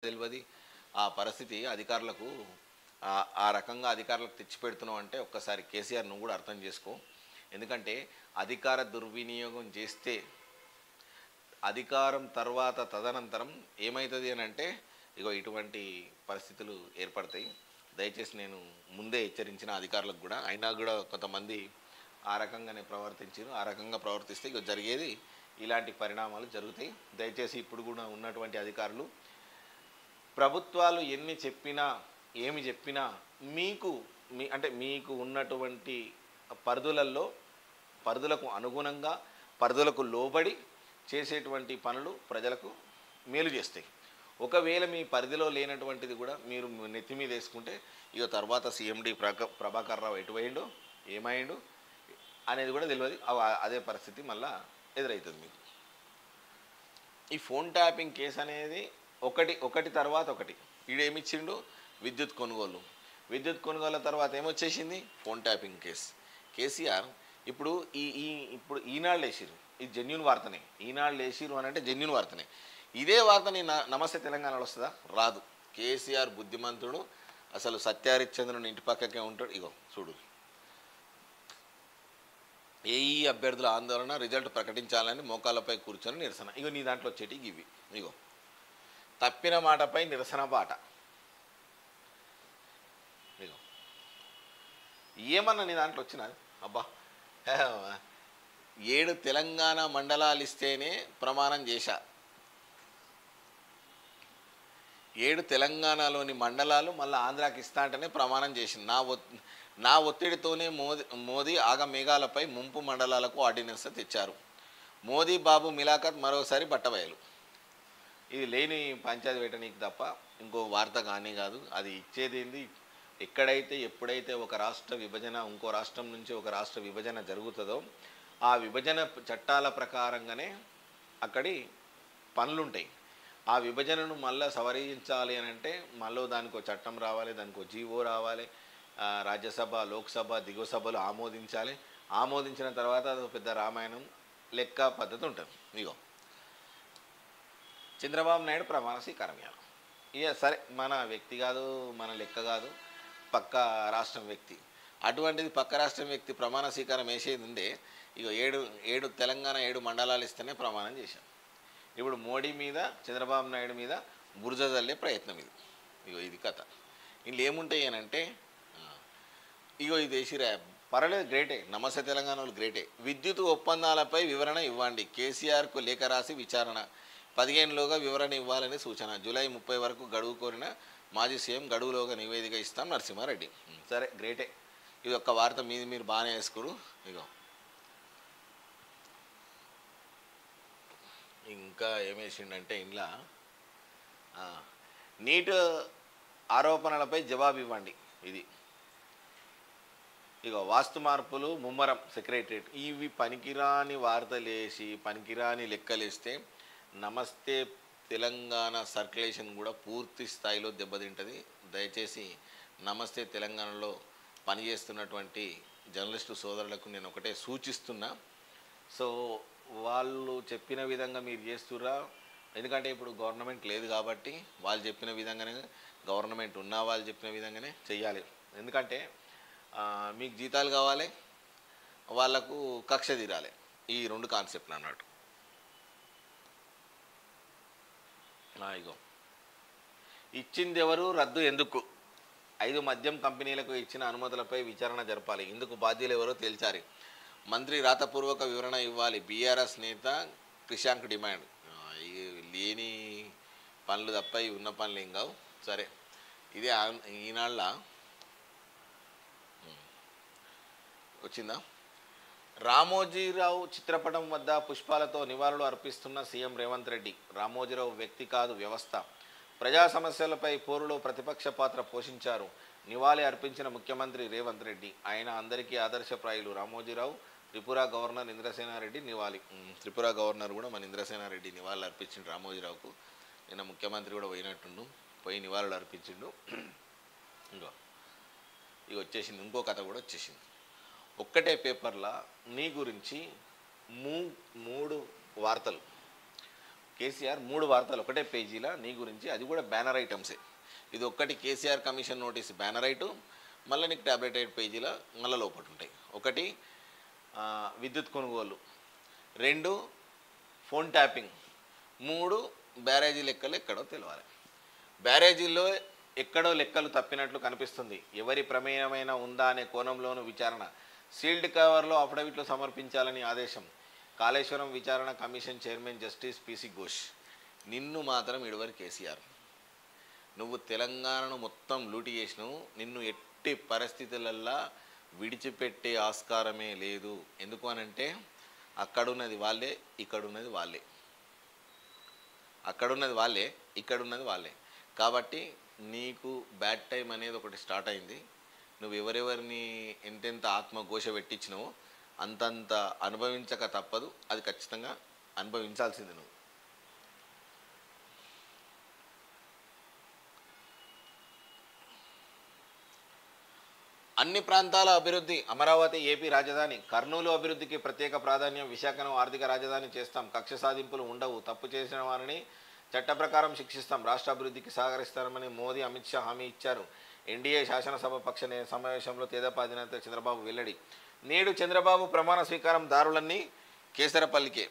తెలియదు. ఆ పరిస్థితి అధికారులకు ఆ రకంగా అధికారులకు తెచ్చిపెడుతున్నావు అంటే ఒక్కసారి కేసీఆర్ నువ్వు కూడా అర్థం చేసుకో. ఎందుకంటే అధికార దుర్వినియోగం చేస్తే అధికారం తర్వాత తదనంతరం ఏమవుతుంది అని అంటే ఇగో ఇటువంటి పరిస్థితులు ఏర్పడతాయి. దయచేసి నేను ముందే హెచ్చరించిన అధికారులకు కూడా, అయినా కూడా కొంతమంది ఆ రకంగానే ప్రవర్తించారు. ఆ రకంగా ప్రవర్తిస్తే ఇక జరిగేది ఇలాంటి పరిణామాలు జరుగుతాయి. దయచేసి ఇప్పుడు కూడా ఉన్నటువంటి అధికారులు ప్రభుత్వాలు ఎన్ని చెప్పినా ఏమి చెప్పినా మీకు మీకు ఉన్నటువంటి పరిధులకు అనుగుణంగా పరిధులకు లోబడి చేసేటువంటి పనులు ప్రజలకు మేలు చేస్తాయి. ఒకవేళ మీ పరిధిలో లేనటువంటిది కూడా మీరు నెత్తి మీద వేసుకుంటే ఇక తర్వాత సీఎండి ప్రభాకర్ రావు ఎటు పోయిండు ఏమైండు అనేది కూడా తెలియదు. అదే పరిస్థితి మళ్ళా ఎదురవుతుంది మీకు. ఈ ఫోన్ ట్యాపింగ్ కేసు అనేది ఒకటి తర్వాత ఒకటి. ఈడేమిచ్చిండు విద్యుత్ కొనుగోలు తర్వాత ఏమొచ్చేసింది ఫోన్ ట్యాపింగ్ కేసు. కేసీఆర్ ఇప్పుడు ఈనాళ్ళు వేసిరు, ఇది జెన్యూన్ వార్తనే. ఈనాళ్ళు వేసిరు అని అంటే జెన్యూన్ వార్తనే. ఇదే వార్తని నమస్తే తెలంగాణలో వస్తుందా? రాదు. కేసీఆర్ బుద్ధిమంతుడు. అసలు సత్యహరిశ్చంద్రుని ఇంటి పక్కకే ఉంటాడు. ఇగో చూడు, ఏఈ అభ్యర్థుల ఆందోళన, రిజల్ట్ ప్రకటించాలని మోకాళ్ళపై కూర్చొని నిరసన. ఇగో నీ దాంట్లో వచ్చేటి ఇవి. ఇగో తప్పిన మాటపై నిరసన బాట. ఇగో ఏమన్నా నీ దాంట్లో వచ్చినా అబ్బా 7 తెలంగాణ మండలాలు ఇస్తేనే ప్రమాణం చేశా. 7 తెలంగాణలోని మండలాలు మళ్ళీ ఆంధ్రాకి ఇస్తా అంటేనే ప్రమాణం చేసింది. నా ఒత్తిడితోనే మోదీ ఆగమేఘాలపై ముంపు మండలాలకు ఆర్డినెన్స్ తెచ్చారు. మోదీ బాబు మిలాఖత్ మరోసారి బట్టబయలు. ఇది లేని పంచాయతీ వేయటానికి తప్ప ఇంకో వార్త కానీ కాదు. అది ఇచ్చేది ఏంది? ఎక్కడైతే ఎప్పుడైతే ఒక రాష్ట్ర విభజన ఇంకో రాష్ట్రం నుంచి ఒక రాష్ట్ర విభజన జరుగుతుందో ఆ విభజన చట్టాల ప్రకారంగానే అక్కడి పనులుంటాయి. ఆ విభజనను మళ్ళీ సవరించాలి అని అంటే మళ్ళీ దానికి ఒక చట్టం రావాలి, దానికి ఒక జీవో రావాలి, రాజ్యసభ లోక్సభ దిగువ సభలు ఆమోదించాలి. ఆమోదించిన తర్వాత అది పెద్ద రామాయణం లెక్క పద్ధతి ఉంటుంది. ఇగో చంద్రబాబు నాయుడు ప్రమాణ స్వీకారం ఇవ్వాలి. ఇక సరే మన వ్యక్తి కాదు, మన లెక్క కాదు, పక్క రాష్ట్రం వ్యక్తి. అటువంటిది పక్క రాష్ట్రం వ్యక్తి ప్రమాణ స్వీకారం వేసేది ఉండే. ఇక ఏడు తెలంగాణ 7 మండలాలు ఇస్తేనే ప్రమాణం చేశాం. ఇప్పుడు మోడీ మీద చంద్రబాబు నాయుడు మీద బురద జల్లే ప్రయత్నం ఇది. ఇగో ఇది కథ. ఇందులో ఏముంటాయి అని అంటే ఇగో ఇది వేసిరా పర్వాలేదు, గ్రేటే. నమస్తే తెలంగాణ వాళ్ళు గ్రేటే. విద్యుత్ ఒప్పందాలపై వివరణ ఇవ్వండి. కేసీఆర్కు లేఖ రాసి విచారణ. 15లోగా వివరణ ఇవ్వాలని సూచన. జూలై 30 వరకు గడువు కోరిన మాజీ సీఎం. గడువులోగా నివేదిక ఇస్తాం నరసింహారెడ్డి. సరే గ్రేటే. ఇది ఒక్క వార్త మీరు బాగానే వేసుకోరు. ఇగో ఇంకా ఏమేసిండంటే ఇంట్లో నీట్ ఆరోపణలపై జవాబు ఇవ్వండి. ఇది ఇగో వాస్తు మార్పులు ముమ్మరం సెక్రటరియట్. ఇవి పనికిరాని వార్తలేసి పనికిరాని లెక్కలేస్తే నమస్తే తెలంగాణ సర్క్యులేషన్ కూడా పూర్తి స్థాయిలో దెబ్బతింటుంది. దయచేసి నమస్తే తెలంగాణలో పనిచేస్తున్నటువంటి జర్నలిస్టు సోదరులకు నేను ఒకటే సూచిస్తున్నా. సో వాళ్ళు చెప్పిన విధంగా మీరు చేస్తుర్రా? ఎందుకంటే ఇప్పుడు గవర్నమెంట్ లేదు కాబట్టి వాళ్ళు చెప్పిన విధంగానే, గవర్నమెంట్ ఉన్న వాళ్ళు చెప్పిన విధంగానే చెయ్యాలి. ఎందుకంటే మీకు జీతాలు కావాలి, వాళ్లకు కక్ష తీరాలి. ఈ 2 కాన్సెప్ట్లు అన్నట్టు. ఇగో ఇచ్చింది ఎవరు, రద్దు ఎందుకు? 5 మద్యం కంపెనీలకు ఇచ్చిన అనుమతులపై విచారణ జరపాలి. ఇందుకు బాధ్యులు ఎవరో తేల్చాలి. మంత్రి రాతపూర్వక వివరణ ఇవ్వాలి. బీఆర్ఎస్ నేత క్రిషాంక్ డిమాండ్. లేని పనులు తప్ప ఉన్న పనులు ఏం కావు. సరే ఇదే ఈనాళ్ళ వచ్చిందా? రామోజీరావు చిత్రపటం వద్ద పుష్పాలతో నివాళులు అర్పిస్తున్న సీఎం రేవంత్ రెడ్డి. రామోజీరావు వ్యక్తి కాదు వ్యవస్థ. ప్రజా సమస్యలపై పోరులో ప్రతిపక్ష పాత్ర పోషించారు. నివాళి అర్పించిన ముఖ్యమంత్రి రేవంత్ రెడ్డి. ఆయన అందరికీ ఆదర్శప్రాయులు. రామోజీరావు త్రిపుర గవర్నర్ ఇంద్రసేనారెడ్డి నివాళి. త్రిపుర గవర్నర్ కూడా మన ఇంద్రసేనారెడ్డి నివాళులు అర్పించిండు రామోజీరావుకు. నిన్న ముఖ్యమంత్రి కూడా పోయినట్టుండు, పోయి నివాళులు అర్పించిండు. ఇక వచ్చేసింది, ఇంకో కథ కూడా వచ్చేసింది. ఒక్కటే పేపర్లో నీ గురించి 3 వార్తలు. కేసీఆర్ 3 వార్తలు ఒకటే పేజీలా నీ గురించి, అది కూడా బ్యానర్ ఐటమ్సే. ఇది ఒక్కటి కేసీఆర్ కమిషన్ నోటీస్ బ్యానర్ ఐటు, మళ్ళీ నీకు టాబ్లెట్ 8 పేజీల మళ్ళీ లోపల ఉంటాయి. ఒకటి విద్యుత్ కొనుగోలు, 2 ఫోన్ ట్యాపింగ్, 3 బ్యారేజీ లెక్కలు ఎక్కడో తెలవాలి. బ్యారేజీల్లో ఎక్కడో లెక్కలు తప్పినట్లు కనిపిస్తుంది, ఎవరి ప్రమేయమైనా ఉందా అనే కోణంలోనూ విచారణ, సీల్డ్ కవర్లో అఫిడవిట్లు సమర్పించాలని ఆదేశం. కాళేశ్వరం విచారణ commission chairman justice PC Ghosh. నిన్ను మాత్రం ఇడువరు కేసీఆర్, నువ్వు తెలంగాణను మొత్తం లూటి చేసినావు, నిన్ను ఎట్టి పరిస్థితులల్లా విడిచిపెట్టే ఆస్కారమే లేదు. ఎందుకు అనంటే అక్కడున్నది వాళ్ళే, ఇక్కడున్నది వాళ్ళే, అక్కడున్నది వాళ్ళే, ఇక్కడున్నది వాళ్ళే. కాబట్టి నీకు బ్యాడ్ టైం అనేది ఒకటి స్టార్ట్ అయింది. నువ్వు ఎవరెవరిని ఎంతెంత ఆత్మఘోష పెట్టించినావో అంతంత అనుభవించక తప్పదు, అది ఖచ్చితంగా అనుభవించాల్సింది నువ్వు. అన్ని ప్రాంతాల అభివృద్ధి, అమరావతి ఏపీ రాజధాని, కర్నూలు అభివృద్ధికి ప్రత్యేక ప్రాధాన్యం, విశాఖను ఆర్థిక రాజధాని చేస్తాం, కక్ష సాధింపులు ఉండవు, తప్పు చేసిన వారిని చట్ట ప్రకారం శిక్షిస్తాం, రాష్ట్ర అభివృద్ధికి సహకరిస్తామని మోదీ అమిత్ షా హామీ ఇచ్చారు. ఎన్డీఏ శాసనసభ పక్ష సమావేశంలో తెదేపా అధినేత చంద్రబాబు వెల్లడి. నేడు చంద్రబాబు ప్రమాణ స్వీకారం దారులన్నీ కేసరపల్లికే.